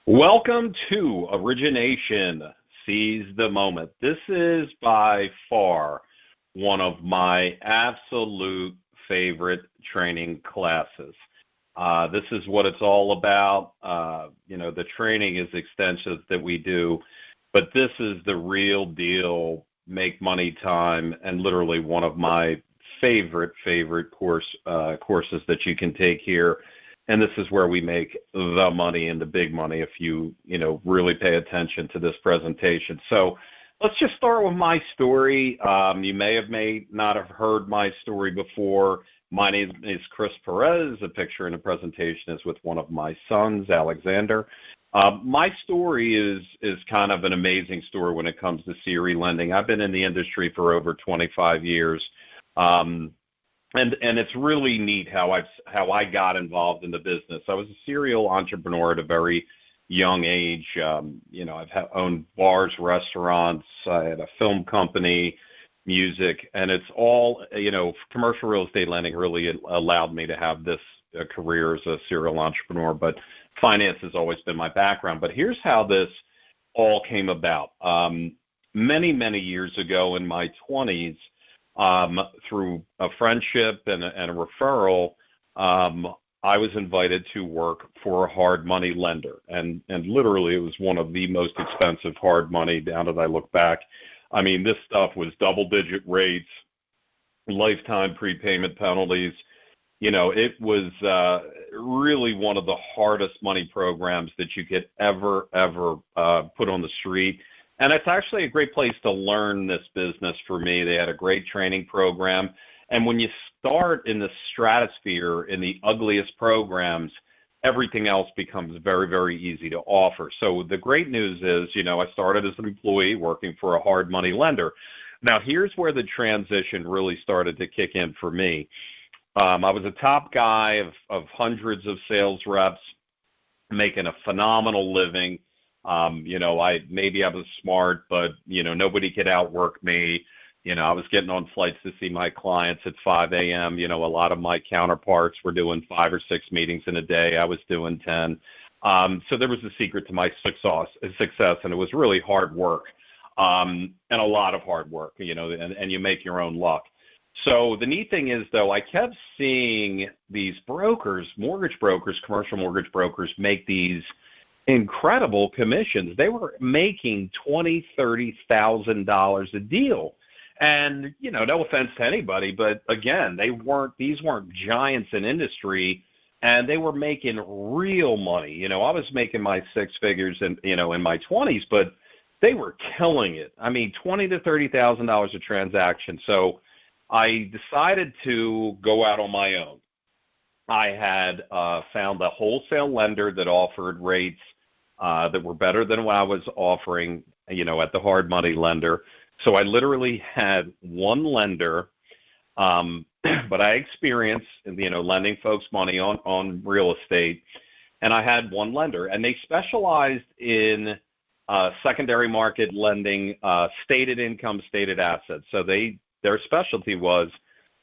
Welcome to Origination. Seize the moment. This is by far one of my absolute favorite training classes. This is what it's all about. The training is extensive that we do, but this is the real deal, make money time, and literally one of my favorite courses that you can take here. And this is where we make the money and the big money if you really pay attention to this presentation. So let's just start with my story. You may not have heard my story before. My name is Chris Perez. The picture in the presentation is with one of my sons, Alexander. My story is kind of an amazing story when it comes to CRE lending. I've been in the industry for over 25 years. And it's really neat how I got involved in the business. I was a serial entrepreneur at a very young age. I've owned bars, restaurants. I had a film company, music, and it's all, commercial real estate lending really allowed me to have this career as a serial entrepreneur. But finance has always been my background. But here's how this all came about. Many, many years ago in my 20s, through a friendship and a referral, I was invited to work for a hard money lender. And literally, it was one of the most expensive hard money now that I look back. I mean, this stuff was double-digit rates, lifetime prepayment penalties. It was really one of the hardest money programs that you could ever put on the street. And it's actually a great place to learn this business for me. They had a great training program. And when you start in the stratosphere, in the ugliest programs, everything else becomes very, very easy to offer. So the great news is, I started as an employee working for a hard money lender. Now, here's where the transition really started to kick in for me. I was a top guy of hundreds of sales reps, making a phenomenal living. I was smart, but, nobody could outwork me. I was getting on flights to see my clients at 5 a.m. A lot of my counterparts were doing 5 or 6 meetings in a day. I was doing 10. So there was a secret to my success, and it was really hard work, and a lot of hard work, and you make your own luck. So the neat thing is, though, I kept seeing these brokers, mortgage brokers, commercial mortgage brokers, make these incredible commissions. They were making $20,000, $30,000 a deal. And, no offense to anybody, but again, these weren't giants in industry, and they were making real money. I was making my 6 figures in my 20s, but they were killing it. I mean, $20,000 to $30,000 a transaction. So I decided to go out on my own. I had found a wholesale lender that offered rates that were better than what I was offering, at the hard money lender. So I literally had one lender, but I experienced, lending folks money on real estate, and I had one lender, and they specialized in secondary market lending, stated income, stated assets. So their specialty was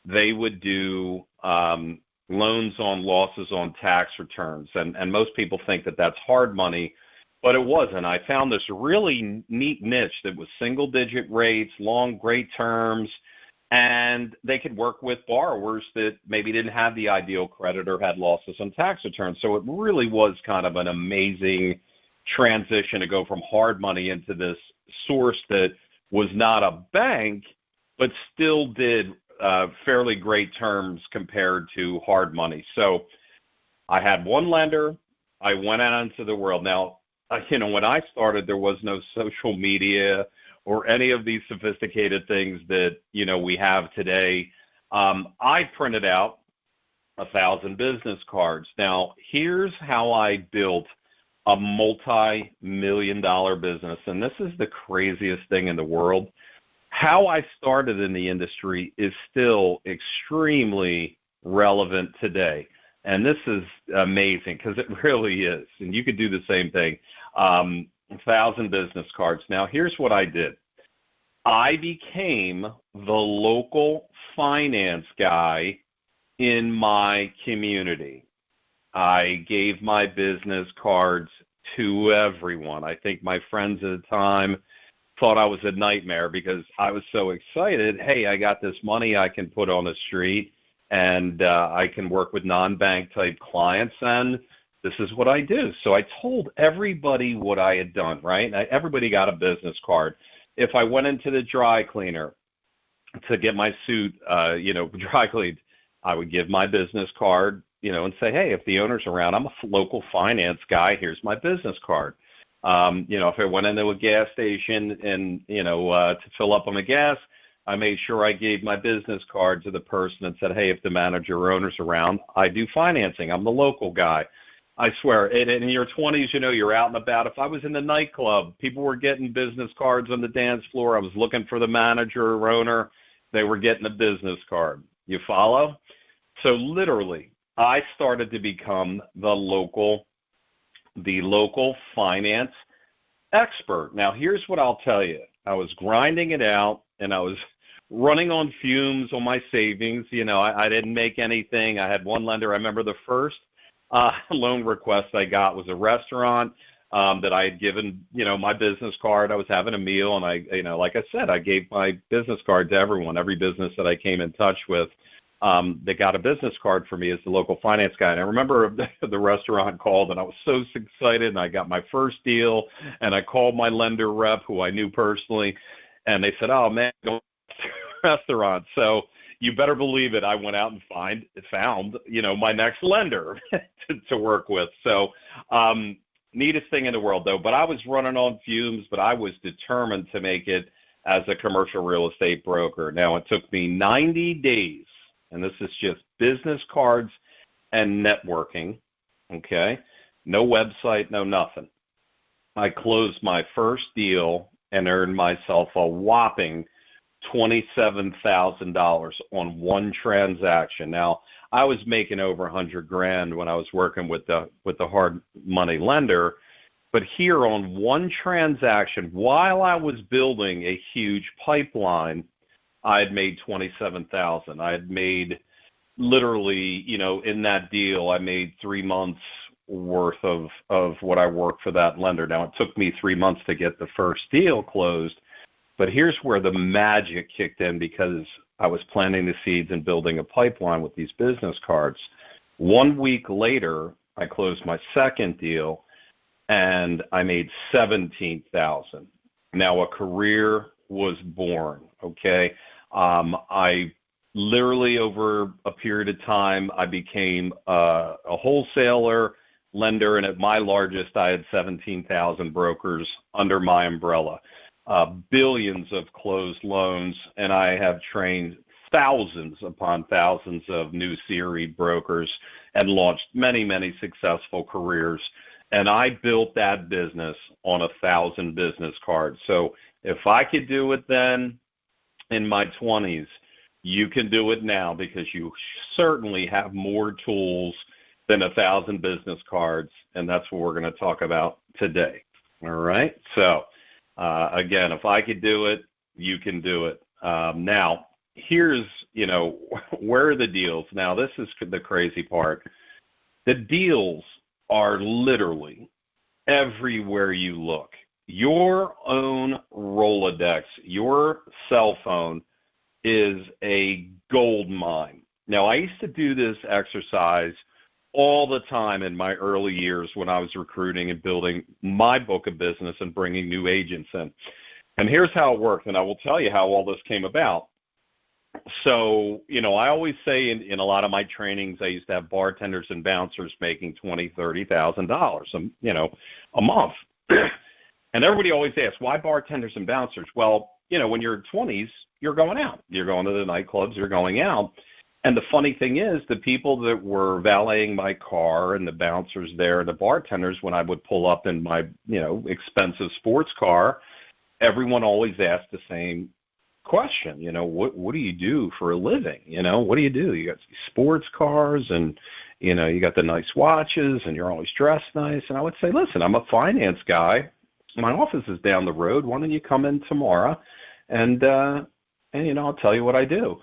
they would do loans on losses on tax returns. And most people think that that's hard money, but it wasn't. I found this really neat niche that was single-digit rates, long, great terms, and they could work with borrowers that maybe didn't have the ideal credit or had losses on tax returns. So it really was kind of an amazing transition to go from hard money into this source that was not a bank, but still did fairly great terms compared to hard money. So I had one lender. I went out into the world. Now, when I started, there was no social media or any of these sophisticated things that, we have today. I printed out 1,000 business cards. Now, here's how I built a multi-million-dollar business, and this is the craziest thing in the world. How I started in the industry is still extremely relevant today. And this is amazing because it really is. And you could do the same thing. 1,000 business cards. Now, here's what I did. I became the local finance guy in my community. I gave my business cards to everyone. I think my friends at the time thought I was a nightmare because I was so excited. Hey, I got this money I can put on the street, and I can work with non-bank type clients, and this is what I do. So I told everybody what I had done, right? Everybody got a business card. If I went into the dry cleaner to get my suit, dry cleaned, I would give my business card, and say, hey, if the owner's around, I'm a local finance guy. Here's my business card. If I went into a gas station and, to fill up on the gas, I made sure I gave my business card to the person and said, hey, if the manager or owner's around, I do financing. I'm the local guy. I swear, in your 20s, you're out and about. If I was in the nightclub, people were getting business cards on the dance floor. I was looking for the manager or owner. They were getting a business card. You follow? So literally, I started to become the local finance expert. Now, here's what I'll tell you. I was grinding it out, and I was running on fumes on my savings. I didn't make anything. I had one lender. I remember the first loan request I got was a restaurant that I had given, my business card. I was having a meal, and I, like I said, I gave my business card to everyone. Every business that I came in touch with, they got a business card for me as the local finance guy. And I remember the restaurant called, and I was so excited, and I got my first deal, and I called my lender rep, who I knew personally, and they said, oh, man, go to the restaurant. So you better believe it, I went out and found my next lender to work with. So neatest thing in the world, though. But I was running on fumes, but I was determined to make it as a commercial real estate broker. Now, it took me 90 days, and this is just business cards and networking, okay? No website, no nothing. I closed my first deal and earned myself a whopping $27,000 on one transaction. Now, I was making over $100,000 when I was working with the hard money lender, but here on one transaction, while I was building a huge pipeline, I had made $27,000. I had made literally, in that deal, I made 3 months worth of what I worked for that lender. Now, it took me 3 months to get the first deal closed, but here's where the magic kicked in, because I was planting the seeds and building a pipeline with these business cards. 1 week later, I closed my second deal, and I made $17,000. Now, a career was born, okay? I literally, over a period of time, I became a wholesaler, lender, and at my largest, I had 17,000 brokers under my umbrella. Billions of closed loans, and I have trained thousands upon thousands of new series brokers and launched many, many successful careers. And I built that business on 1,000 business cards. So if I could do it then in my 20s, you can do it now, because you certainly have more tools than 1,000 business cards, and that's what we're going to talk about today. All right? So again, if I could do it, you can do it. Now, here's, where are the deals? Now, this is the crazy part. The deals are literally everywhere you look. Your own Rolodex, your cell phone, is a gold mine. Now, I used to do this exercise all the time in my early years when I was recruiting and building my book of business and bringing new agents in. And here's how it worked, and I will tell you how all this came about. So, I always say in a lot of my trainings, I used to have bartenders and bouncers making $20,000, $30,000, a month. And everybody always asks, why bartenders and bouncers? Well, when you're 20s, you're going out. You're going to the nightclubs, you're going out. And the funny thing is, the people that were valeting my car and the bouncers there, the bartenders, when I would pull up in my, expensive sports car, everyone always asked the same question, what do you do for a living? What do? You got these sports cars, and, you got the nice watches, and you're always dressed nice. And I would say, listen, I'm a finance guy. My office is down the road. Why don't you come in tomorrow, and I'll tell you what I do.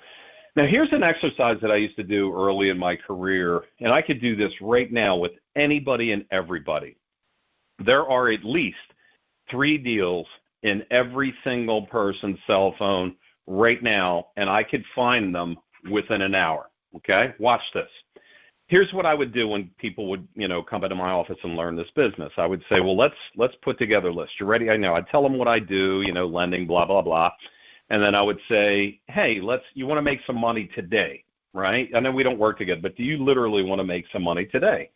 Now, here's an exercise that I used to do early in my career, and I could do this right now with anybody and everybody. There are at least 3 deals in every single person's cell phone right now, and I could find them within an hour. Okay? Watch this. Here's what I would do when people would, come into my office and learn this business. I would say, well, let's put together a list. You ready? I know. I'd tell them what I do, lending, blah, blah, blah. And then I would say, hey, you want to make some money today, right? I know we don't work together, but do you literally want to make some money today?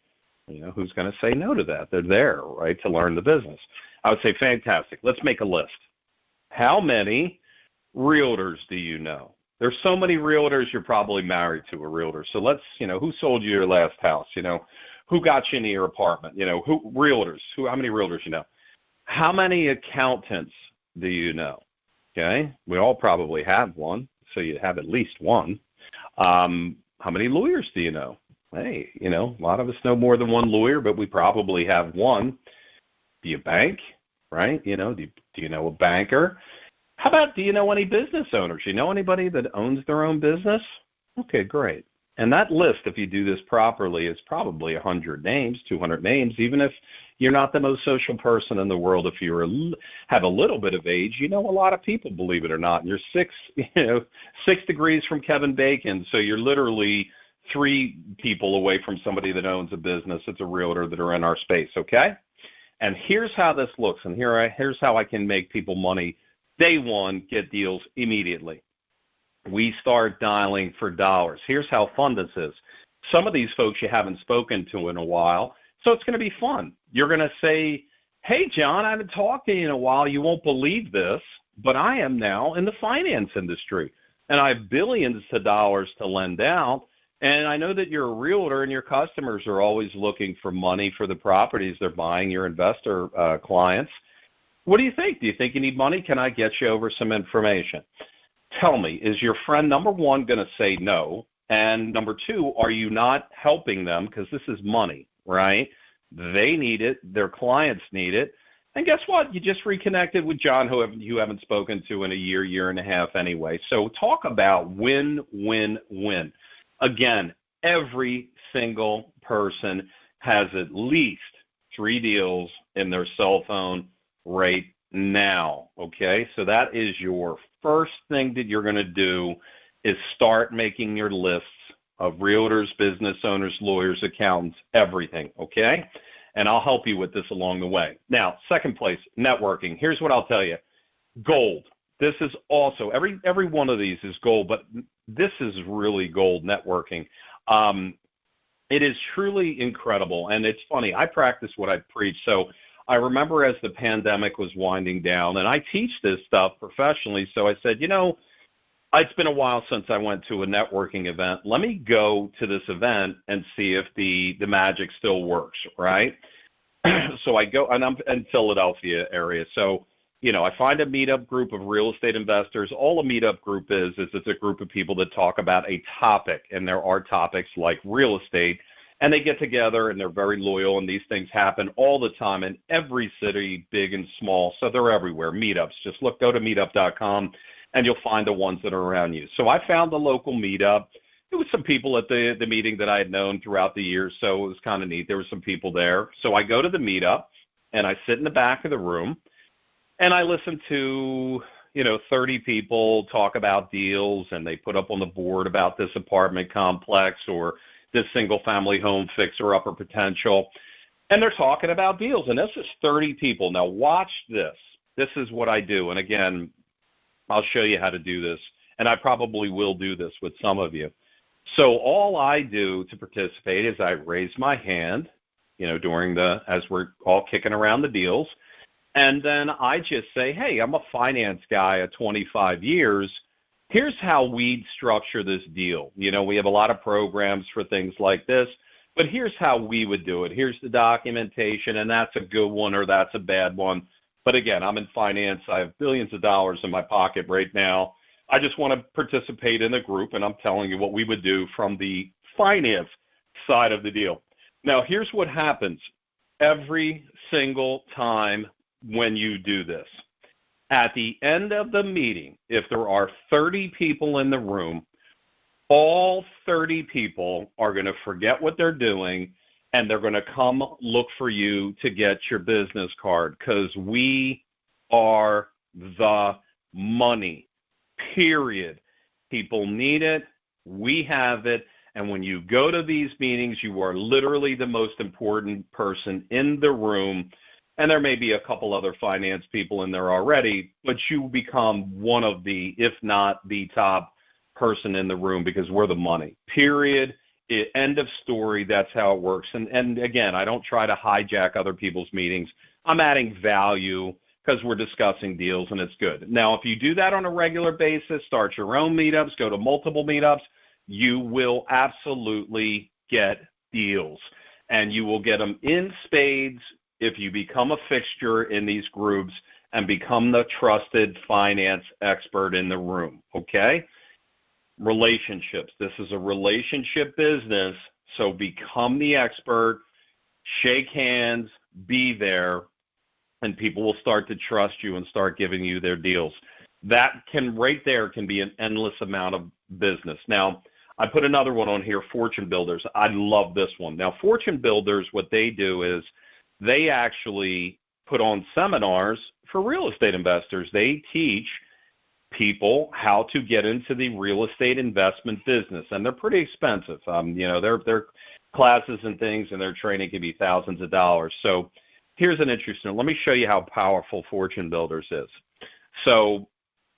Who's going to say no to that? They're there, right, to learn the business. I would say, fantastic. Let's make a list. How many realtors do you know? There's so many realtors, you're probably married to a realtor. So let's, who sold you your last house? Who got you into your apartment? How many realtors you know? How many accountants do you know? Okay, we all probably have one, so you have at least one. How many lawyers do you know? Hey, a lot of us know more than one lawyer, but we probably have one. Do you bank, right? Do you know a banker? How about, do you know any business owners? You know anybody that owns their own business? Okay, great. And that list, if you do this properly, is probably 100 names, 200 names. Even if you're not the most social person in the world, if you have a little bit of age, you know a lot of people, believe it or not. And you're 6 degrees from Kevin Bacon, so you're literally 3 people away from somebody that owns a business. It's a realtor that are in our space, okay? And here's how this looks, and here's how I can make people money. Day one, get deals immediately. We start dialing for dollars. Here's how fun this is. Some of these folks you haven't spoken to in a while, so it's going to be fun. You're going to say, hey, John, I haven't talked to you in a while. You won't believe this, but I am now in the finance industry, and I have billions of dollars to lend out, and I know that you're a realtor and your customers are always looking for money for the properties they're buying, your investor clients. What do you think? Do you think you need money? Can I get you over some information? Tell me, is your friend, number one, going to say no? And number two, are you not helping them? Because this is money, right? They need it. Their clients need it. And guess what? You just reconnected with John, who you haven't spoken to in a year and a half anyway. So talk about win, win, win. Again, every single person has at least 3 deals in their cell phone right now, okay? So that is your first thing that you're going to do, is start making your lists of realtors, business owners, lawyers, accountants, everything, okay? And I'll help you with this along the way. Now, second place, networking. Here's what I'll tell you. Gold. This is also, every one of these is gold, but this is really gold, networking. It is truly incredible, and it's funny. I practice what I preach, so I remember as the pandemic was winding down, and I teach this stuff professionally, so I said, it's been a while since I went to a networking event. Let me go to this event and see if the magic still works, right? So I go, and I'm in Philadelphia area, so, I find a meetup group of real estate investors. All a meetup group is it's a group of people that talk about a topic, and there are topics like real estate, and they get together, and they're very loyal, and these things happen all the time in every city, big and small, so they're everywhere. Meetups, just go to meetup.com, and you'll find the ones that are around you. So I found the local meetup. There was some people at the meeting that I had known throughout the years, so it was kind of neat. There were some people there. So I go to the meetup, and I sit in the back of the room, and I listen to 30 people talk about deals, and they put up on the board about this apartment complex or this single-family home fixer-upper potential, and they're talking about deals, and this is 30 people. Now, watch this. This is what I do, and again, I'll show you how to do this, and I probably will do this with some of you. So all I do to participate is I raise my hand, as we're all kicking around the deals, and then I just say, hey, I'm a finance guy at 25 years. Here's how we'd structure this deal. We have a lot of programs for things like this, but here's how we would do it. Here's the documentation, and that's a good one or that's a bad one. But again, I'm in finance. I have billions of dollars in my pocket right now. I just want to participate in the group, and I'm telling you what we would do from the finance side of the deal. Now, here's what happens every single time when you do this. At the end of the meeting, if there are 30 people in the room, all 30 people are going to forget what they're doing, and they're going to come look for you to get your business card because we are the money, period. People need it. We have it. And when you go to these meetings, you are literally the most important person in the room. And there may be a couple other finance people in there already, but you become one of the, if not the top person in the room because we're the money, period. End of story. That's how it works. And again, I don't try to hijack other people's meetings. I'm adding value because we're discussing deals, and it's good. Now, if you do that on a regular basis, start your own meetups, go to multiple meetups, you will absolutely get deals, and you will get them in spades if you become a fixture in these groups and become the trusted finance expert in the room, okay? Relationships. This is a relationship business, so become the expert, shake hands, be there, and people will start to trust you and start giving you their deals. That can, right there, can be an endless amount of business. Now, I put another one on here, Fortune Builders. I love this one. Now, Fortune Builders, what they do is they actually put on seminars for real estate investors. They teach people how to get into the real estate investment business, and they're pretty expensive. Their classes and things and their training can be thousands of dollars. So here's an interesting, let me show you how powerful Fortune Builders is. So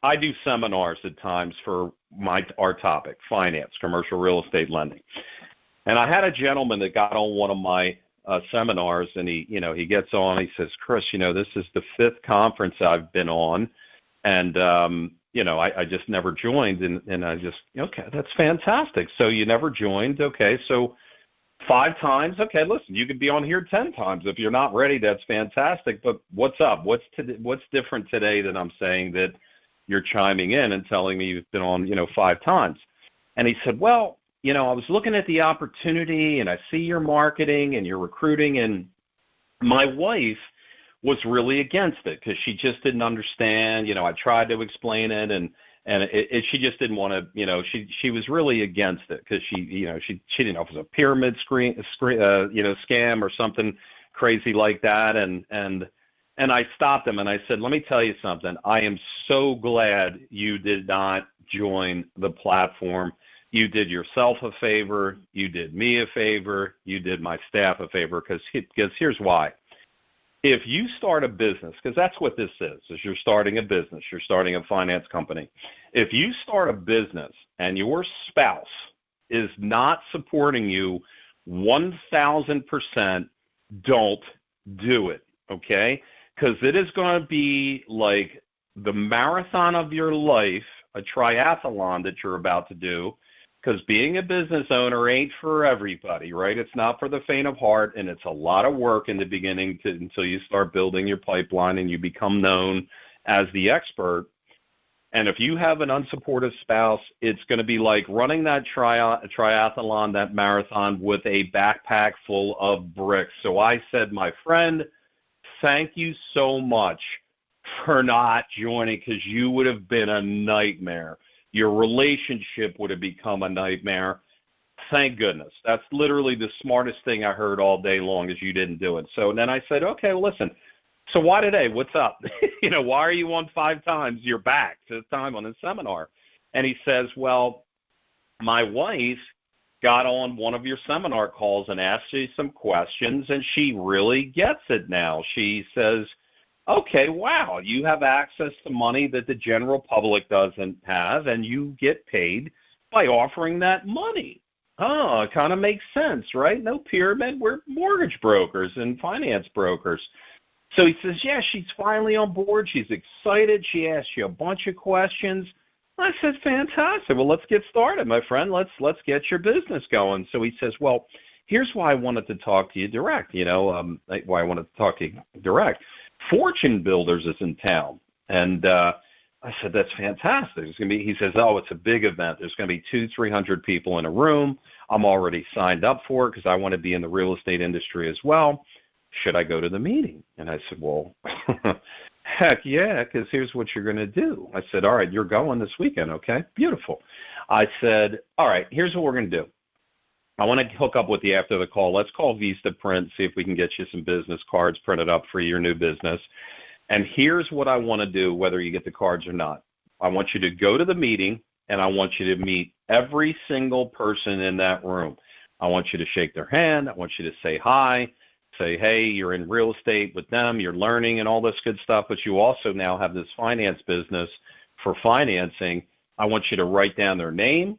I do seminars at times for our topic, finance, commercial real estate lending. And I had a gentleman that got on one of my seminars, and he gets on, he says, Chris, this is the 5th conference I've been on, and I just never joined, and I just, okay, that's fantastic. So you never joined, okay, so 5 times, okay, listen, you could be on here 10 times. If you're not ready, that's fantastic, but what's up? What's different today that I'm saying that you're chiming in and telling me you've been on, 5 times? And he said, well, I was looking at the opportunity, and I see your marketing and your recruiting, and my wife was really against it because she just didn't understand. I tried to explain it, and she just didn't want to. She was really against it because she didn't know if it was a pyramid scam or something crazy like that. And I stopped him and I said, let me tell you something. I am so glad you did not join the platform. You did yourself a favor. You did me a favor. You did my staff a favor because here's why. If you start a business, because that's what this is you're starting a business, you're starting a finance company. If you start a business and your spouse is not supporting you 1,000%, don't do it, okay? Because it is going to be like the marathon of your life, a triathlon that you're about to do, because being a business owner ain't for everybody, right? It's not for the faint of heart, and it's a lot of work in the beginning until you start building your pipeline and you become known as the expert. And if you have an unsupportive spouse, it's going to be like running that triathlon, that marathon, with a backpack full of bricks. So I said, my friend, thank you so much for not joining, because you would have been a nightmare. Your relationship would have become a nightmare. Thank goodness. That's literally the smartest thing I heard all day long, is you didn't do it. So then I said, okay, well, listen, so why today? What's up? Why are you on 5 times? You're back to the time on the seminar. And he says, well, my wife got on one of your seminar calls and asked you some questions, and she really gets it now. She says, okay, wow, you have access to money that the general public doesn't have, and you get paid by offering that money. Oh, it kind of makes sense, right? No pyramid. We're mortgage brokers and finance brokers. So he says, yeah, she's finally on board. She's excited. She asked you a bunch of questions. I said, fantastic. Well, let's get started, my friend. Let's get your business going. So he says, well, here's why I wanted to talk to you direct, why I wanted to talk to you direct. Fortune Builders is in town. And I said, that's fantastic. It's gonna be, he says, oh, it's a big event. There's going to be 200-300 people in a room. I'm already signed up for it because I want to be in the real estate industry as well. Should I go to the meeting? And I said, well, heck yeah, because here's what you're going to do. I said, all right, you're going this weekend, okay? Beautiful. I said, all right, here's what we're going to do. I want to hook up with you after the call. Let's call Vistaprint, see if we can get you some business cards printed up for your new business. And here's what I want to do, whether you get the cards or not. I want you to go to the meeting, and I want you to meet every single person in that room. I want you to shake their hand. I want you to say hi, say, hey, you're in real estate with them, you're learning and all this good stuff, but you also now have this finance business for financing. I want you to write down their name,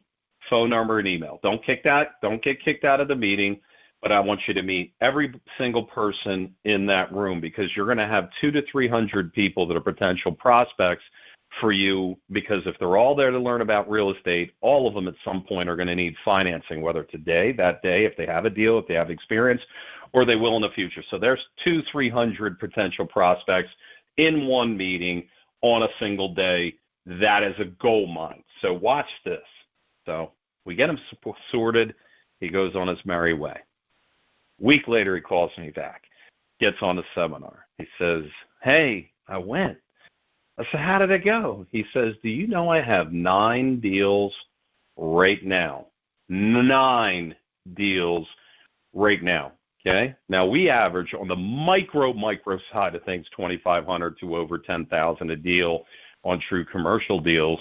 phone number, and email. Don't get kicked out of the meeting, but I want you to meet every single person in that room, because you're going to have 200 to 300 people that are potential prospects for you, because if they're all there to learn about real estate, all of them at some point are going to need financing, whether today, that day, if they have a deal, if they have experience, or they will in the future. So there's 200-300 potential prospects in one meeting on a single day. That is a gold mine. So watch this. So we get him sorted. He goes on his merry way. Week later, he calls me back, gets on the seminar. He says, hey, I went. I said, how did it go? He says, do you know I have 9 deals right now? 9 deals right now, okay? Now, we average on the micro side of things, 2,500 to over 10,000 a deal on true commercial deals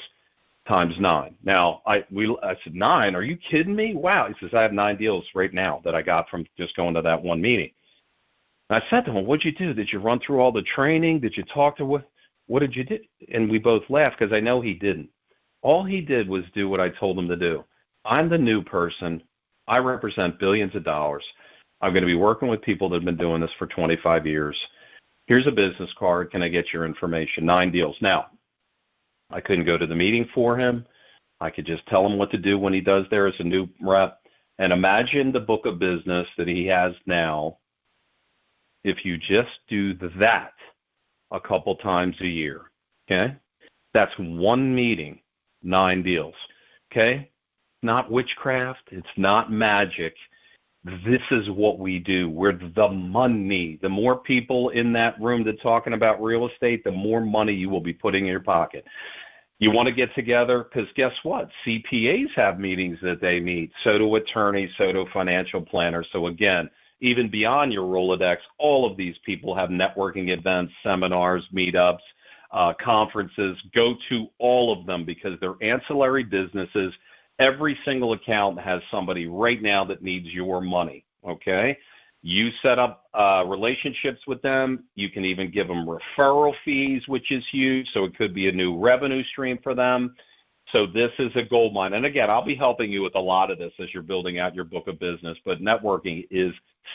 times 9. Now, I said, 9? Are you kidding me? Wow. He says, I have 9 deals right now that I got from just going to that one meeting. And I said to him, what'd you do? Did you run through all the training? Did you talk to what did you do? And we both laughed, because I know he didn't. All he did was do what I told him to do. I'm the new person. I represent billions of dollars. I'm going to be working with people that have been doing this for 25 years. Here's a business card. Can I get your information? 9 deals. Now, I couldn't go to the meeting for him. I could just tell him what to do when he does there as a new rep. And imagine the book of business that he has now if you just do that a couple times a year, okay? That's one meeting, 9 deals, okay? Not witchcraft. It's not magic. This is what we do. We're the money. The more people in that room that's talking about real estate, the more money you will be putting in your pocket. You want to get together, because guess what? CPAs have meetings that they meet. So do attorneys, so do financial planners. So again, even beyond your Rolodex, all of these people have networking events, seminars, meetups, conferences. Go to all of them, because they're ancillary businesses. Every single account has somebody right now that needs your money, okay? You set up relationships with them. You can even give them referral fees, which is huge, so it could be a new revenue stream for them. So this is a gold mine. And again, I'll be helping you with a lot of this as you're building out your book of business, but networking is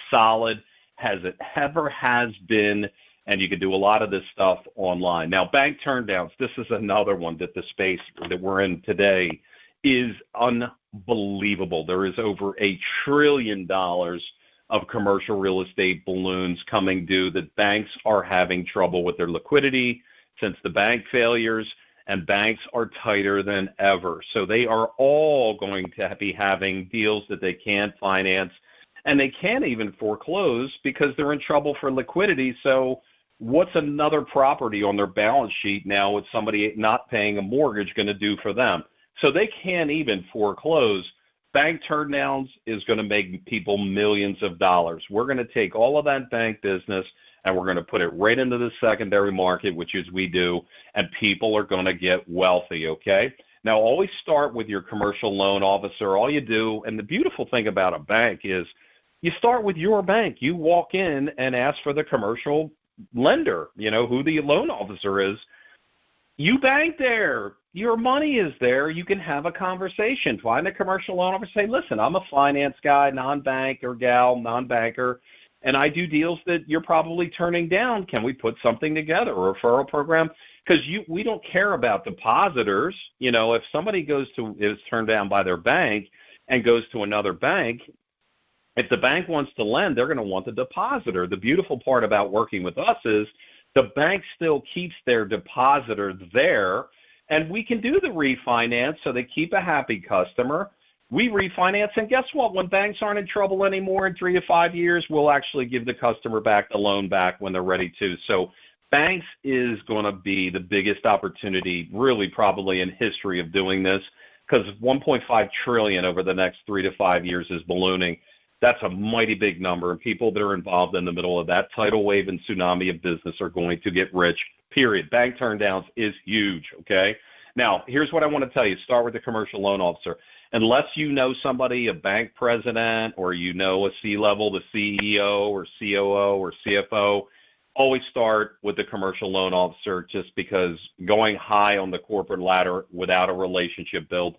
solid, as it ever has been, and you can do a lot of this stuff online. Now, bank turndowns, this is another one that the space that we're in today is unbelievable. There is over $1 trillion of commercial real estate balloons coming due that banks are having trouble with their liquidity since the bank failures, and banks are tighter than ever. So they are all going to be having deals that they can't finance, and they can't even foreclose because they're in trouble for liquidity. So what's another property on their balance sheet now with somebody not paying a mortgage going to do for them? So they can't even foreclose. Bank turndowns is going to make people millions of dollars. We're going to take all of that bank business and we're going to put it right into the secondary market, which is we do, and people are going to get wealthy, okay? Now, always start with your commercial loan officer. All you do, and the beautiful thing about a bank is you start with your bank. You walk in and ask for the commercial lender, you know, who the loan officer is. You bank there. Your money is there. You can have a conversation. Find a commercial loan officer. Say, listen, I'm a finance guy, non-bank or gal, non-banker, and I do deals that you're probably turning down. Can we put something together, a referral program? Because we don't care about depositors. You know, if somebody is turned down by their bank and goes to another bank, if the bank wants to lend, they're going to want the depositor. The beautiful part about working with us is the bank still keeps their depositor there, and we can do the refinance so they keep a happy customer. We refinance, and guess what? When banks aren't in trouble anymore in 3 to 5 years, we'll actually give the customer back the loan back when they're ready to. So banks is going to be the biggest opportunity, really probably in history of doing this. because 1.5 trillion over the next 3 to 5 years is ballooning. That's a mighty big number, and people that are involved in the middle of that tidal wave and tsunami of business are going to get rich, period. Bank turndowns is huge, okay? Now, here's what I want to tell you. Start with the commercial loan officer. Unless you know somebody, a bank president, or you know a C-level, the CEO or COO or CFO, always start with the commercial loan officer, just because going high on the corporate ladder without a relationship built,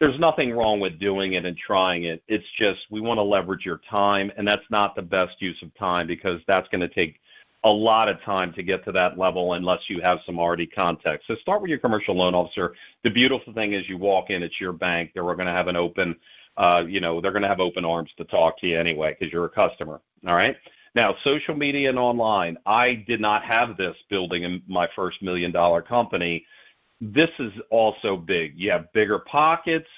there's nothing wrong with doing it and trying it. It's just we want to leverage your time, and that's not the best use of time, because that's going to take a lot of time to get to that level unless you have some already context. So start with your commercial loan officer. The beautiful thing is you walk in, it's your bank. They're going to have an open, they're going to have open arms to talk to you anyway because you're a customer. All right. Now, social media and online. I did not have this building in my first $1 million company. This is also big. You have Bigger Pockets.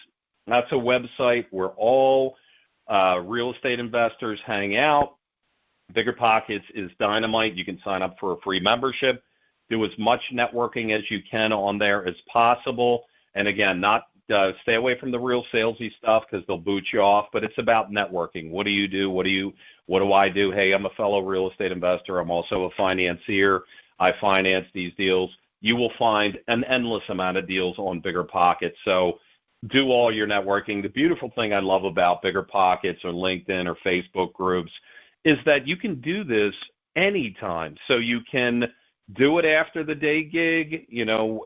That's a website where all real estate investors hang out. Bigger Pockets is dynamite. You can sign up for a free membership. Do as much networking as you can on there as possible. And again, not stay away from the real salesy stuff because they'll boot you off. But it's about networking. What do you do? What do I do? Hey, I'm a fellow real estate investor. I'm also a financier. I finance these deals. You will find an endless amount of deals on Bigger Pockets. So do all your networking. The beautiful thing I love about Bigger Pockets or LinkedIn or Facebook groups is that you can do this anytime. So you can do it after the day gig,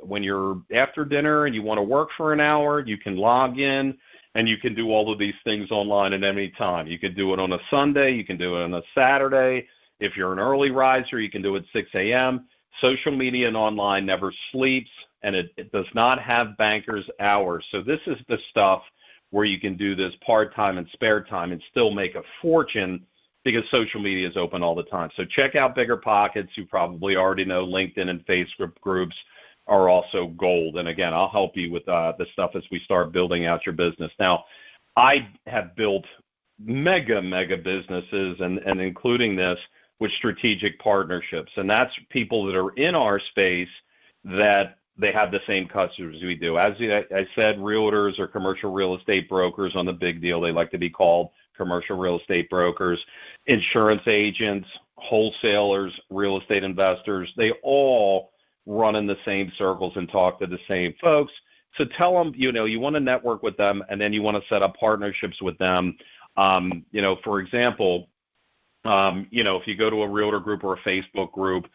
when you're after dinner and you want to work for an hour, you can log in and you can do all of these things online at any time. You can do it on a Sunday. You can do it on a Saturday. If you're an early riser, you can do it 6 a.m. Social media and online never sleeps, and it does not have banker's hours. So this is the stuff where you can do this part-time and spare time and still make a fortune, because social media is open all the time. So check out Bigger Pockets. You probably already know LinkedIn and Facebook groups are also gold. And again, I'll help you with the stuff as we start building out your business. Now, I have built mega businesses, and including this, with strategic partnerships. And that's people that are in our space that they have the same customers we do. As I said, realtors or commercial real estate brokers on the big deal. They like to be called commercial real estate brokers, insurance agents, wholesalers, real estate investors. They all run in the same circles and talk to the same folks. So tell them, you want to network with them, and then you want to set up partnerships with them. For example, if you go to a realtor group or a Facebook group,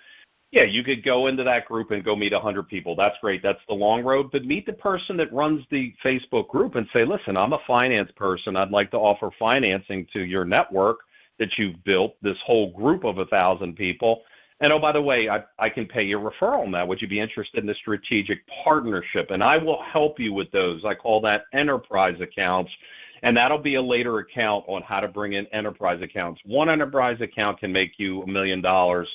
yeah, you could go into that group and go meet 100 people. That's great. That's the long road. But meet the person that runs the Facebook group and say, listen, I'm a finance person. I'd like to offer financing to your network that you've built, this whole group of 1,000 people. And, oh, by the way, I can pay your referral now. Would you be interested in a strategic partnership? And I will help you with those. I call that enterprise accounts. And that'll be a later account on how to bring in enterprise accounts. One enterprise account can make you $1 million.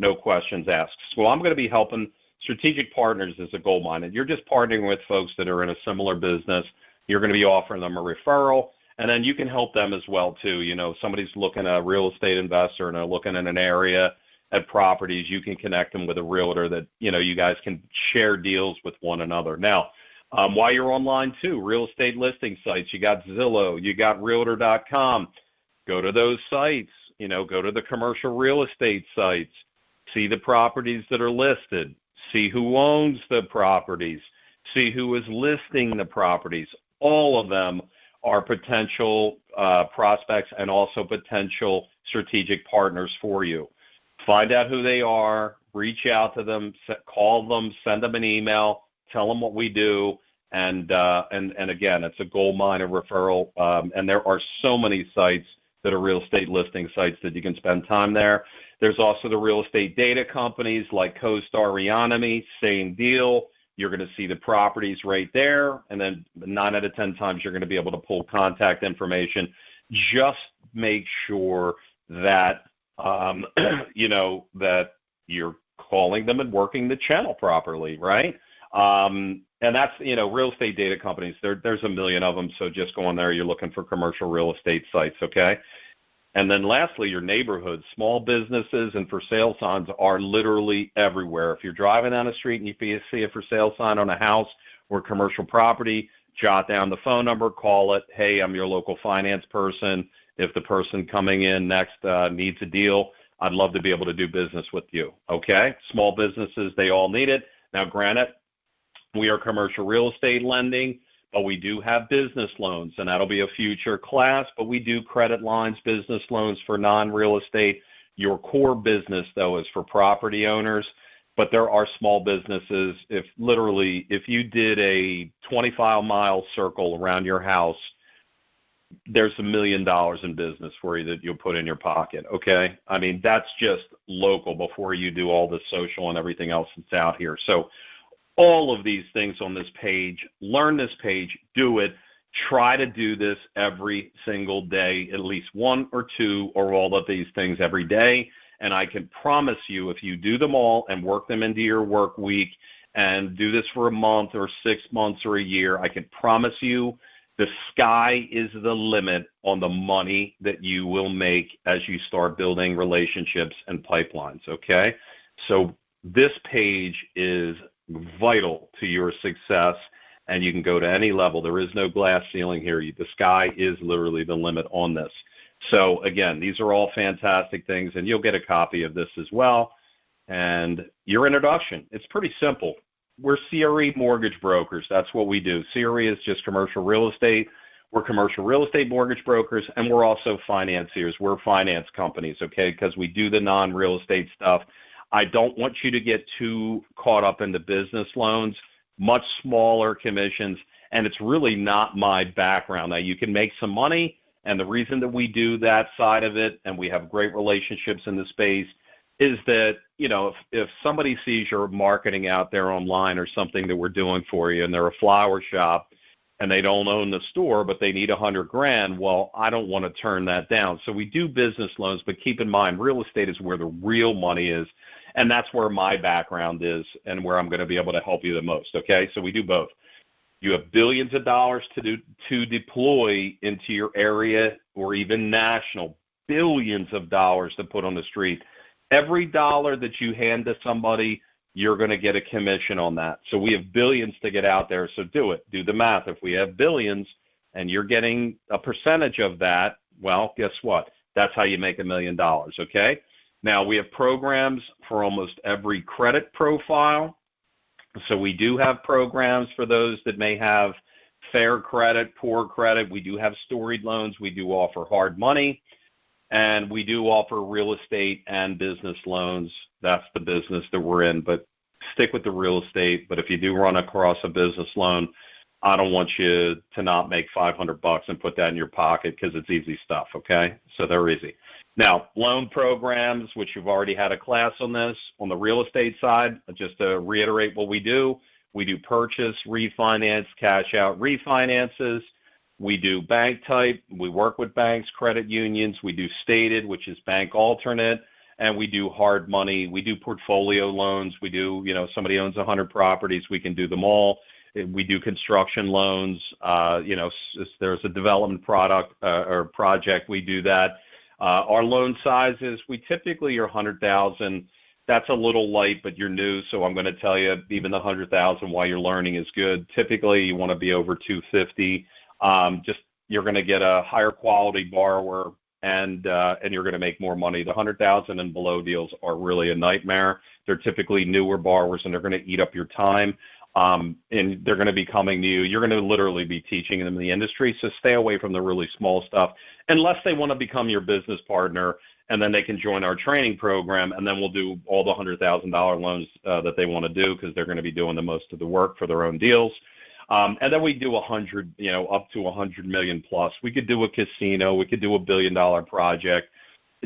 No questions asked. So I'm going to be helping. Strategic partners is a gold mine. And you're just partnering with folks that are in a similar business. You're going to be offering them a referral, and then you can help them as well, too. Somebody's looking at a real estate investor and they're looking in an area at properties. You can connect them with a realtor that, you guys can share deals with one another. Now, while you're online, too, real estate listing sites, you got Zillow, you got Realtor.com. Go to those sites, go to the commercial real estate sites. See the properties that are listed. See who owns the properties. See who is listing the properties. All of them are potential prospects and also potential strategic partners for you. Find out who they are. Reach out to them. Call them. Send them an email. Tell them what we do. And again, it's a gold mine of referral. And there are so many sites that are real estate listing sites that you can spend time there. There's also the real estate data companies like CoStar, Reonomy, same deal. You're going to see the properties right there, and then 9 out of 10 times you're going to be able to pull contact information. Just make sure that, that you're calling them and working the channel properly, right? And that's, real estate data companies. There's a million of them, so just go on there. You're looking for commercial real estate sites, okay? And then lastly, your neighborhoods. Small businesses and for sale signs are literally everywhere. If you're driving down the street and you see a for sale sign on a house or commercial property, jot down the phone number, call it. Hey, I'm your local finance person. If the person coming in next needs a deal, I'd love to be able to do business with you. Okay? Small businesses, they all need it. Now, granted, we are commercial real estate lending, but we do have business loans, and that'll be a future class, but we do credit lines, business loans for non-real estate. Your core business, though, is for property owners, but there are small businesses. If you did a 25-mile circle around your house, there's $1 million in business for you that you'll put in your pocket, okay? I mean, that's just local before you do all the social and everything else that's out here. So all of these things on this page, learn this page, do it. Try to do this every single day, at least one or two or all of these things every day. And I can promise you, if you do them all and work them into your work week and do this for a month or 6 months or a year, I can promise you the sky is the limit on the money that you will make as you start building relationships and pipelines, okay? So this page is vital to your success, and you can go to any level. There is no glass ceiling here. The sky is literally the limit on this. So, again, these are all fantastic things, and you'll get a copy of this as well. And your introduction, it's pretty simple. We're CRE mortgage brokers. That's what we do. CRE is just commercial real estate. We're commercial real estate mortgage brokers, and we're also financiers. We're finance companies, okay, because we do the non-real estate stuff. I don't want you to get too caught up in the business loans, much smaller commissions, and it's really not my background. Now, you can make some money, and the reason that we do that side of it, and we have great relationships in the space, is that, you know, if somebody sees your marketing out there online or something that we're doing for you, and they're a flower shop, and they don't own the store, but they need $100,000, well, I don't want to turn that down. So we do business loans, but keep in mind, real estate is where the real money is, and that's where my background is and where I'm going to be able to help you the most, okay? So we do both. You have billions of dollars to deploy into your area or even national, billions of dollars to put on the street. Every dollar that you hand to somebody, you're going to get a commission on that. So we have billions to get out there, so do it. Do the math. If we have billions and you're getting a percentage of that, well, guess what? That's how you make $1 million, okay? Now, we have programs for almost every credit profile. So we do have programs for those that may have fair credit, poor credit. We do have storied loans. We do offer hard money. And we do offer real estate and business loans. That's the business that we're in. But stick with the real estate. But if you do run across a business loan, I don't want you to not make $500 and put that in your pocket because it's easy stuff, okay? So they're easy. Now, loan programs, which you've already had a class on this, on the real estate side, just to reiterate what we do purchase, refinance, cash out refinances. We do bank type. We work with banks, credit unions. We do stated, which is bank alternate, and we do hard money. We do portfolio loans. We do, you know, somebody owns 100 properties. We can do them all. We do construction loans. You know, if there's a development product or project, we do that. Our loan sizes, we typically are $100,000. That's a little light, but you're new, so I'm going to tell you even the $100,000 while you're learning is good. Typically, you want to be over $250,000. Just you're going to get a higher quality borrower, and you're going to make more money. The $100,000 and below deals are really a nightmare. They're typically newer borrowers, and they're going to eat up your time. And they're going to be coming to you. You're going to literally be teaching them the industry, so stay away from the really small stuff unless they want to become your business partner, and then they can join our training program, and then we'll do all the $100,000 loans that they want to do because they're going to be doing the most of the work for their own deals. And then we do 100, you know, up to 100 million plus. We could do a casino. We could do $1 billion project.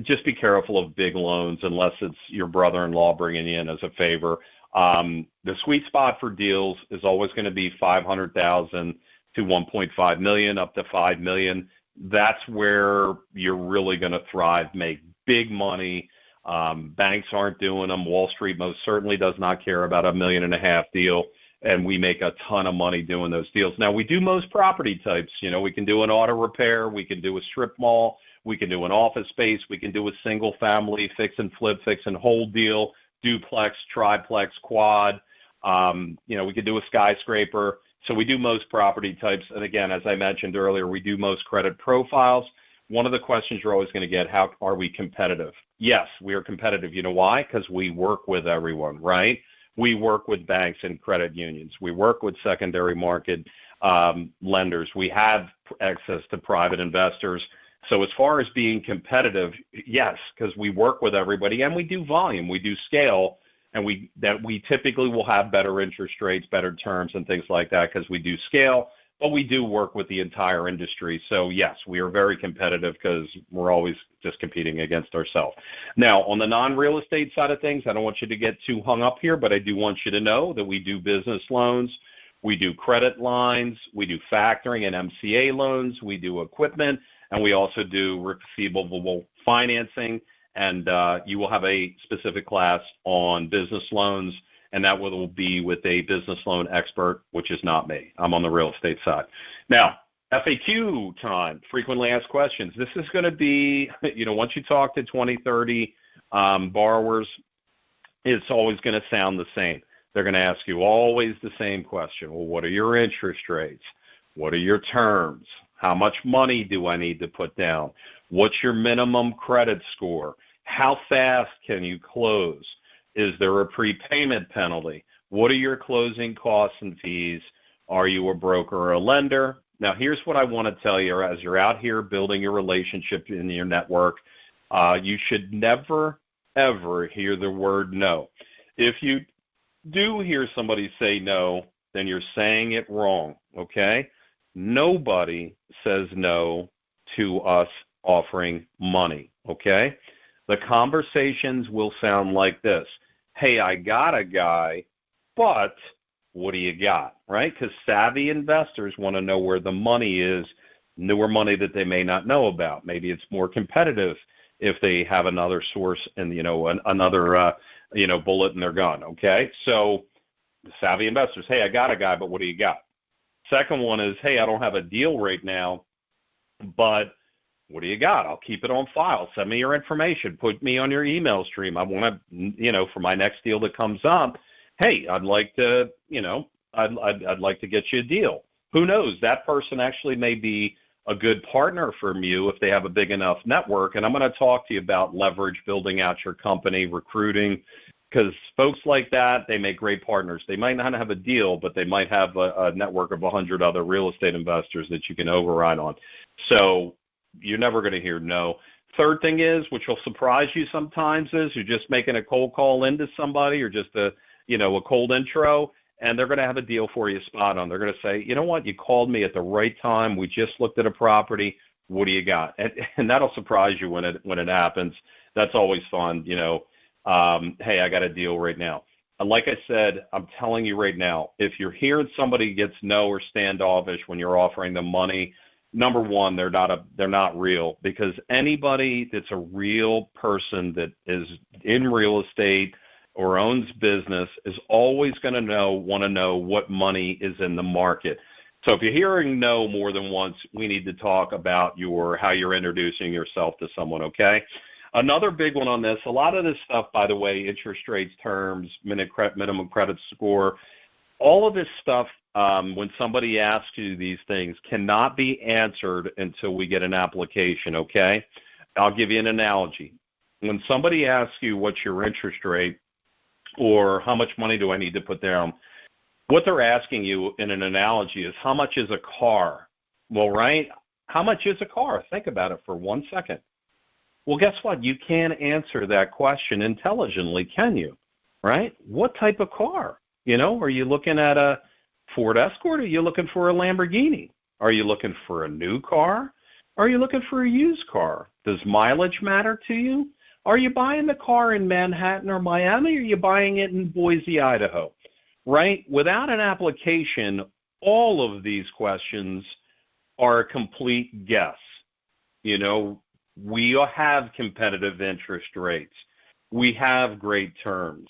Just be careful of big loans unless it's your brother-in-law bringing you in as a favor. The sweet spot for deals is always going to be 500,000 to 1.5 million, up to 5 million. That's where you're really going to thrive, make big money. Banks aren't doing them. Wall Street most certainly does not care about $1.5 million deal, and we make a ton of money doing those deals. Now, we do most property types. You know, we can do an auto repair. We can do a strip mall. We can do an office space. We can do a single family fix and flip, fix and hold deal, duplex, triplex, quad. You know, we could do a skyscraper. So we do most property types. And again, as I mentioned earlier, we do most credit profiles. One of the questions you're always going to get, how are we competitive? Yes, we are competitive. You know why? Because we work with everyone, right? We work with banks and credit unions. We work with secondary market lenders. We have access to private investors. So as far as being competitive, yes, because we work with everybody and we do volume, we do scale, and we typically will have better interest rates, better terms, and things like that because we do scale, but we do work with the entire industry. So yes, we are very competitive because we're always just competing against ourselves. Now, on the non-real estate side of things, I don't want you to get too hung up here, but I do want you to know that we do business loans, we do credit lines, we do factoring and MCA loans, we do equipment, and we also do receivable financing. And you will have a specific class on business loans, and that will be with a business loan expert, which is not me. I'm on the real estate side. Now, FAQ time, frequently asked questions. This is going to be, once you talk to 20, 30 borrowers, it's always going to sound the same. They're going to ask you always the same question. Well, what are your interest rates? What are your terms? How much money do I need to put down? What's your minimum credit score? How fast can you close? Is there a prepayment penalty? What are your closing costs and fees? Are you a broker or a lender? Now, here's what I want to tell you. As you're out here building your relationship in your network, you should never, ever hear the word no. If you do hear somebody say no, then you're saying it wrong, okay? Nobody says no to us offering money, okay? The conversations will sound like this. Hey, I got a guy, but what do you got, right? Because savvy investors want to know where the money is, newer money that they may not know about. Maybe it's more competitive if they have another source and, another, bullet in their gun, okay? So savvy investors, hey, I got a guy, but what do you got? Second one is, hey, I don't have a deal right now, but what do you got? I'll keep it on file. Send me your information. Put me on your email stream. I want to, for my next deal that comes up, hey, I'd like to, I'd like to get you a deal. Who knows? That person actually may be a good partner from you if they have a big enough network. And I'm going to talk to you about leverage, building out your company, recruiting, because folks like that, they make great partners. They might not have a deal, but they might have a network of 100 other real estate investors that you can override on. So you're never going to hear no. Third thing is, which will surprise you sometimes, is you're just making a cold call into somebody or just a cold intro, and they're going to have a deal for you spot on. They're going to say, you know what, you called me at the right time. We just looked at a property. What do you got? And that'll surprise you when it happens. That's always fun, hey, I got a deal right now. And like I said, I'm telling you right now, if you're hearing somebody gets no or standoffish when you're offering them money, number one, they're not real, because anybody that's a real person that is in real estate or owns business is always going to want to know what money is in the market. So if you're hearing no more than once, we need to talk about how you're introducing yourself to someone, okay? Another big one on this, a lot of this stuff, by the way, interest rates, terms, minimum credit score, all of this stuff, when somebody asks you these things, cannot be answered until we get an application, okay? I'll give you an analogy. When somebody asks you what's your interest rate or how much money do I need to put down, what they're asking you in an analogy is how much is a car? Well, right? How much is a car? Think about it for 1 second. Well, guess what? You can't answer that question intelligently, can you? Right? What type of car? Are you looking at a Ford Escort or are you looking for a Lamborghini? Are you looking for a new car? Are you looking for a used car? Does mileage matter to you? Are you buying the car in Manhattan or Miami, or are you buying it in Boise, Idaho? Right? Without an application, all of these questions are a complete guess. We have competitive interest rates. We have great terms.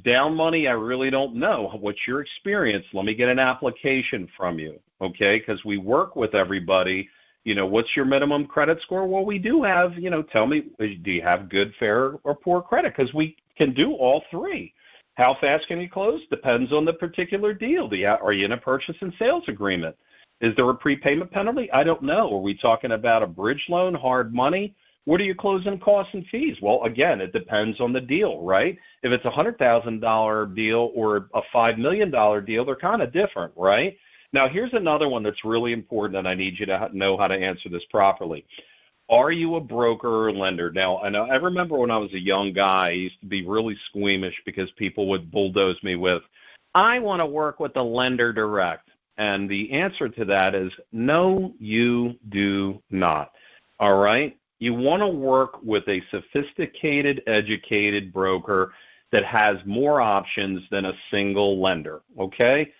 Down money, I really don't know. What's your experience? Let me get an application from you, okay? Because we work with everybody. What's your minimum credit score? Well, we do have, tell me, do you have good, fair, or poor credit? Because we can do all three. How fast can you close? Depends on the particular deal. Are you in a purchase and sales agreement? Is there a prepayment penalty? I don't know. Are we talking about a bridge loan, hard money? What are your closing costs and fees? Well, again, it depends on the deal, right? If it's a $100,000 deal or a $5 million deal, they're kind of different, right? Now, here's another one that's really important, and I need you to know how to answer this properly. Are you a broker or lender? Now, I remember when I was a young guy, I used to be really squeamish because people would bulldoze me with, I want to work with the lender direct. And the answer to that is no, you do not. All right? You want to work with a sophisticated, educated broker that has more options than a single lender, okay?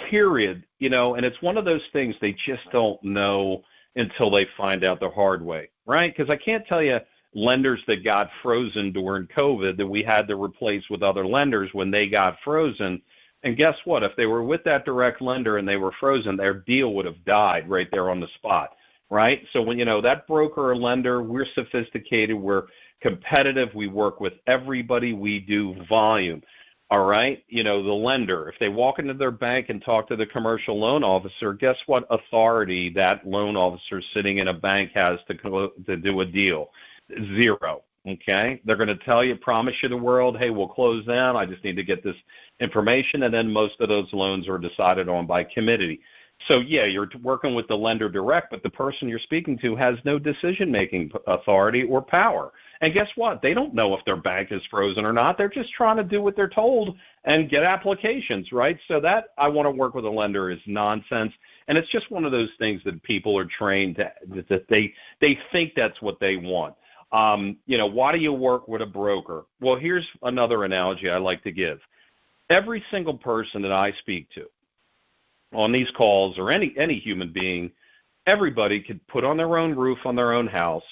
Period. And it's one of those things they just don't know until they find out the hard way, right? Because I can't tell you lenders that got frozen during COVID that we had to replace with other lenders when they got frozen. And guess what? If they were with that direct lender and they were frozen, their deal would have died right there on the spot, right? So when, that broker or lender, we're sophisticated, we're competitive, we work with everybody, we do volume. All right, the lender, if they walk into their bank and talk to the commercial loan officer, guess what authority that loan officer sitting in a bank has to do a deal? Zero, okay? They're going to tell you, promise you the world, hey, we'll close down, I just need to get this information, and then most of those loans are decided on by committee. So, yeah, you're working with the lender direct, but the person you're speaking to has no decision-making authority or power. And guess what? They don't know if their bank is frozen or not. They're just trying to do what they're told and get applications, right? So that I want to work with a lender is nonsense. And it's just one of those things that people are trained to, that they think that's what they want. Why do you work with a broker? Well, here's another analogy I like to give. Every single person that I speak to on these calls, or any human being, everybody could put on their own roof on their own house.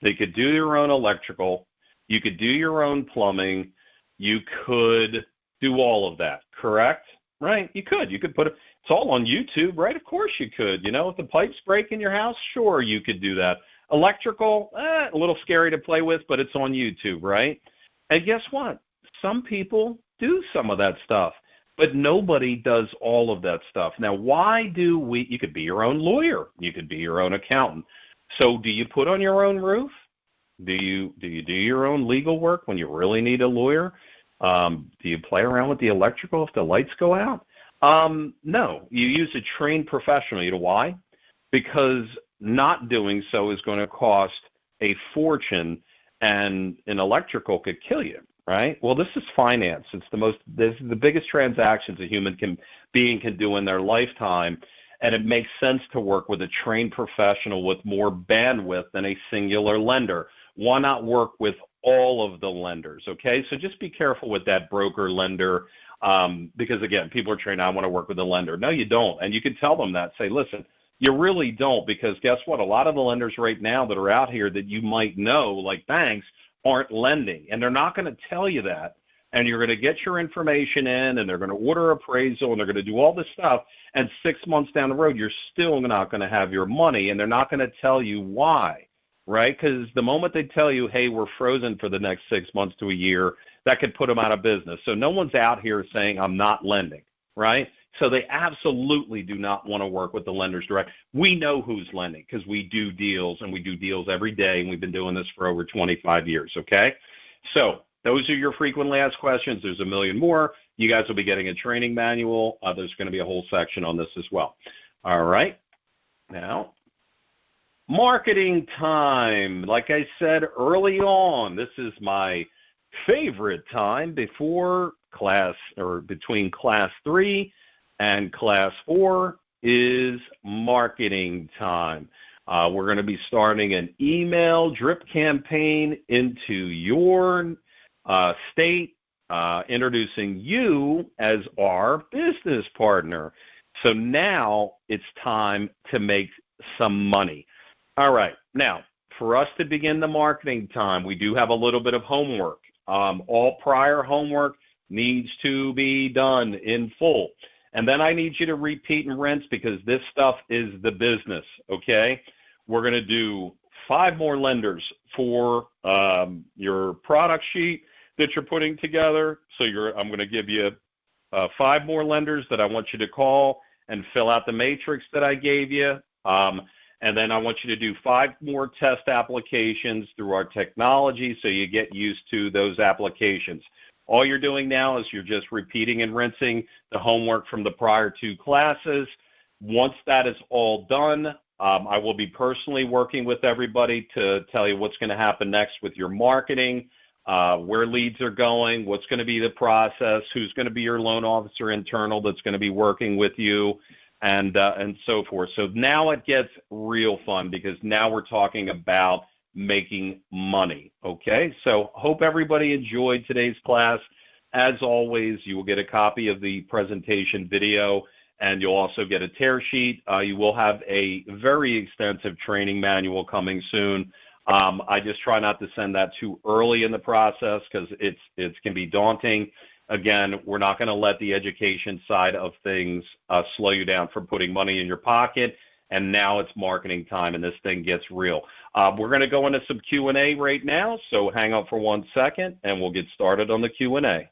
They could do your own electrical. You could do your own plumbing. You could do all of that, correct? Right? You could. You could it's all on YouTube, right? Of course you could. If the pipes break in your house, sure, you could do that. Electrical, a little scary to play with, but it's on YouTube, right? And guess what? Some people do some of that stuff, but nobody does all of that stuff. Now, why do you could be your own lawyer. You could be your own accountant. So do you put on your own roof? Do you do your own legal work when you really need a lawyer? Do you play around with the electrical if the lights go out? No. You use a trained professional. You know why? Because not doing so is going to cost a fortune, and an electrical could kill you, right? Well, this is finance. This is the biggest transactions a human being can do in their lifetime. And it makes sense to work with a trained professional with more bandwidth than a singular lender. Why not work with all of the lenders, okay? So just be careful with that broker lender because, again, people are trained, I want to work with a lender. No, you don't. And you can tell them that. Say, listen, you really don't, because guess what? A lot of the lenders right now that are out here that you might know, like banks, aren't lending. And they're not going to tell you that. And you're going to get your information in, and they're going to order appraisal, and they're going to do all this stuff, and 6 months down the road, you're still not going to have your money, and they're not going to tell you why, right? Because the moment they tell you, hey, we're frozen for the next 6 months to a year, that could put them out of business. So no one's out here saying, I'm not lending, right? So they absolutely do not want to work with the lenders direct. We know who's lending because we do deals, and we do deals every day, and we've been doing this for over 25 years, okay? So those are your frequently asked questions. There's a million more. You guys will be getting a training manual. There's going to be a whole section on this as well. All right. Now, marketing time. Like I said early on, this is my favorite time before class, or between class 3 and class 4 is marketing time. We're going to be starting an email drip campaign into your state, introducing you as our business partner. So now it's time to make some money. All right. Now, for us to begin the marketing time, we do have a little bit of homework. All prior homework needs to be done in full. And then I need you to repeat and rinse, because this stuff is the business, okay? We're going to do 5 more lenders for your product sheet. that you're putting together. So I'm going to give you 5 more lenders that I want you to call and fill out the matrix that I gave you. And then I want you to do 5 more test applications through our technology so you get used to those applications. All you're doing now is you're just repeating and rinsing the homework from the prior 2 classes. Once that is all done, I will be personally working with everybody to tell you what's going to happen next with your marketing, where leads are going, what's going to be the process, who's going to be your loan officer internal that's going to be working with you, and so forth. So now it gets real fun because now we're talking about making money, okay? So hope everybody enjoyed today's class. As always, you will get a copy of the presentation video, and you'll also get a tear sheet. You will have a very extensive training manual coming soon. I just try not to send that too early in the process because it can be daunting. Again, we're not going to let the education side of things slow you down from putting money in your pocket. And now it's marketing time, and this thing gets real. We're going to go into some Q&A right now, so hang on for 1 second, and we'll get started on the Q&A.